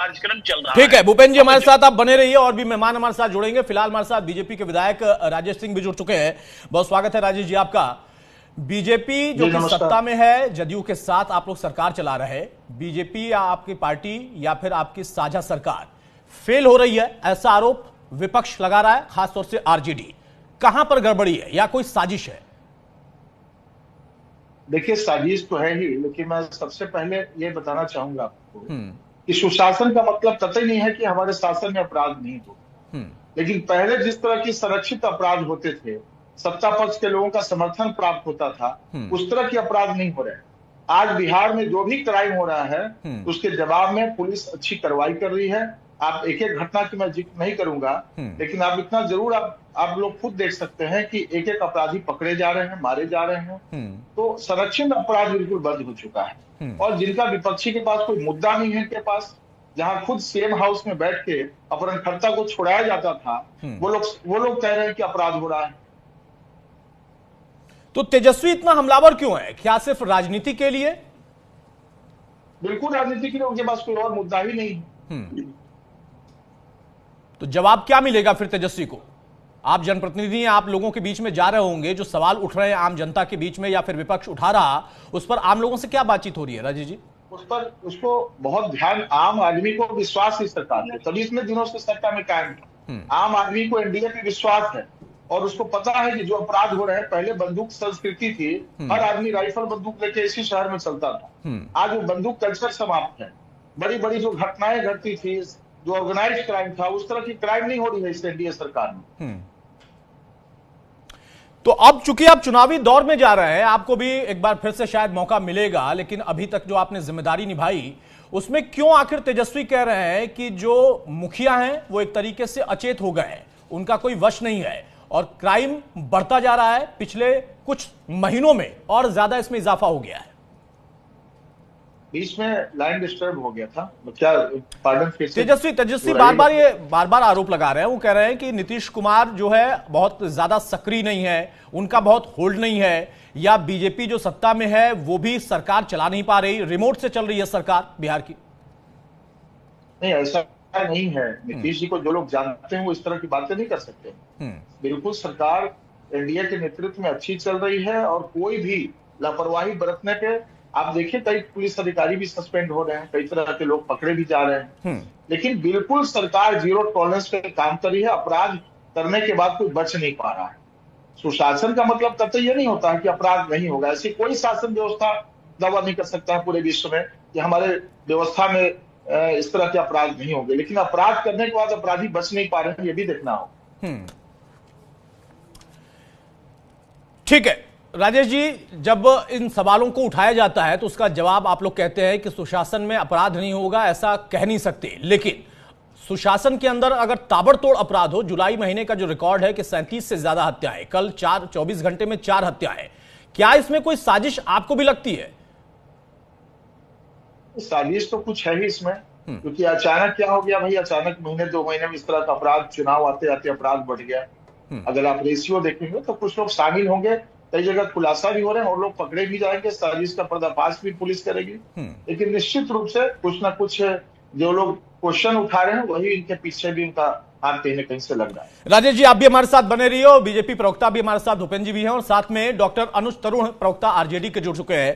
कार्यक्रम चल रहा है। ठीक है भूपेंद्र जी, हमारे साथ आप बने रहिए और भी मेहमान हमारे साथ जुड़ेंगे। फिलहाल हमारे साथ बीजेपी के विधायक राजेश सिंह भी जुड़ चुके हैं। बहुत स्वागत है राजेश जी आपका। बीजेपी जो कि सत्ता में है, जदयू के साथ आप लोग सरकार चला रहे हैं, बीजेपी या आपकी पार्टी या फिर आपकी साझा सरकार फेल हो रही है, ऐसा आरोप विपक्ष लगा रहा है, खासतौर से आरजेडी। कहां पर गड़बड़ी है या कोई साजिश है? देखिए, साजिश तो है ही, लेकिन मैं सबसे पहले ये बताना चाहूंगा आपको कि सुशासन का मतलब कतई नहीं है कि हमारे शासन में अपराध नहीं हो, लेकिन पहले जिस तरह की संरक्षित अपराध होते थे, सत्ता पक्ष के लोगों का समर्थन प्राप्त होता था, उस तरह के अपराध नहीं हो रहे हैं। आज बिहार में जो भी क्राइम हो रहा है उसके जवाब में पुलिस अच्छी कार्रवाई कर रही है। आप एक एक घटना की मैं जिक्र नहीं करूंगा, लेकिन आप इतना जरूर आप लोग खुद देख सकते हैं कि एक एक अपराधी पकड़े जा रहे हैं, मारे जा रहे हैं। तो संरक्षित अपराध बिल्कुल बंद हो चुका है। और जिनका विपक्षी के पास कोई मुद्दा नहीं है, इनके पास जहां खुद सेम हाउस में बैठ के अपहरणकर्ता को छुड़ाया जाता था, वो लोग कह रहे हैं कि अपराध हो रहा है। तो तेजस्वी इतना हमलावर क्यों है? क्या सिर्फ राजनीति के लिए? बिल्कुल राजनीति के लिए, उनके पास कोई और मुद्दा ही नहीं है। तो जवाब क्या मिलेगा फिर तेजस्वी को? आप जनप्रतिनिधि हैं, आप लोगों के बीच में जा रहे होंगे, जो सवाल उठ रहे हैं आम जनता के बीच में या फिर विपक्ष उठा रहा, उस पर आम लोगों से क्या बातचीत हो रही है राजेश जी? उसको बहुत ध्यान, आम आदमी को विश्वास है सरकार पे, तभी इतने दिनों से सत्ता में कायम है। आम आदमी को एनडीए पे विश्वास है और उसको पता है कि जो अपराध हो रहे हैं, पहले बंदूक संस्कृति थी, हर आदमी राइफल बंदूक लेके इसी शहर में चलता था। आज वो बंदूक कल्चर समाप्त है। बड़ी बड़ी जो घटनाएं घटती थी, जो ऑर्गेनाइज्ड क्राइम था, उस तरह की क्राइम नहीं हो रही है इस एनडीए सरकार में। तो अब चूंकि आप चुनावी दौर में जा रहे हैं, आपको भी एक बार फिर से शायद मौका मिलेगा, लेकिन अभी तक जो आपने जिम्मेदारी निभाई उसमें क्यों आखिर तेजस्वी कह रहे हैं कि जो मुखिया हैं वो एक तरीके से अचेत हो गए हैं, उनका कोई वश नहीं है और क्राइम बढ़ता जा रहा है, पिछले कुछ महीनों में और ज्यादा इसमें इजाफा हो गया है? बीच में लाइन डिस्टर्ब हो गया था क्या? पार्डन तेजस्वी बार बार आरोप लगा रहे हैं। वो कह रहे हैं कि नीतीश कुमार जो है बहुत ज्यादा सक्रिय नहीं है, उनका बहुत होल्ड नहीं है, या बीजेपी जो सत्ता में है वो भी सरकार चला नहीं पा रही, रिमोट से चल रही है सरकार बिहार की। नहीं, ऐसा नहीं है। नीतीश जी को जो लोग जानते हैं वो इस तरह की बातें नहीं कर सकते। बिल्कुल सरकार एनडीए के नेतृत्व में अच्छी चल रही है और कोई भी लापरवाही बरतने पे आप देखिए कई पुलिस अधिकारी भी सस्पेंड हो रहे हैं, कई तरह के लोग पकड़े भी जा रहे हैं। लेकिन बिल्कुल सरकार जीरो टॉलरेंस पे काम कर रही है। अपराध करने के बाद कोई बच नहीं पा रहा है। सुशासन का मतलब कतई ये नहीं होता है कि अपराध नहीं होगा। ऐसी कोई शासन व्यवस्था दावा नहीं कर सकता है पूरे विश्व में कि हमारे व्यवस्था में इस तरह के अपराध नहीं होंगे, लेकिन अपराध करने के बाद अपराधी बच नहीं पा रहे हैं, ये भी देखना हो। ठीक है राजेश जी, जब इन सवालों को उठाया जाता है तो उसका जवाब आप लोग कहते हैं कि सुशासन में अपराध नहीं होगा, ऐसा कह नहीं सकते। लेकिन सुशासन के अंदर अगर ताबड़तोड़ अपराध हो, जुलाई महीने का जो रिकॉर्ड है कि 37 से ज्यादा हत्याएं, कल 24 घंटे में 4 हत्याएं, क्या इसमें कोई साजिश आपको भी लगती है? साजिश तो कुछ है ही इसमें, क्योंकि अचानक क्या हो गया भाई, अचानक महीने 2 महीने में इस तरह का अपराध, चुनाव आते आते अपराध बढ़ गया। अगर आप रेशियो देखेंगे तो कुछ लोग शामिल होंगे, कई जगह खुलासा भी हो रहे हैं और लोग पकड़े भी जाएंगे, साजिश का पर्दाफाश भी पुलिस करेगी। लेकिन निश्चित रूप से कुछ ना कुछ जो लोग क्वेश्चन उठा रहे हैं वही इनके पीछे भी उनका हाथ कहीं ना कहीं से लग रहा है। राजेश जी, आप भी हमारे साथ बने रहिए और बीजेपी प्रवक्ता भी हमारे साथ भूपेंद्र जी भी हैं और साथ में डॉक्टर अनुज तरुण प्रवक्ता आरजेडी के जुड़ चुके हैं।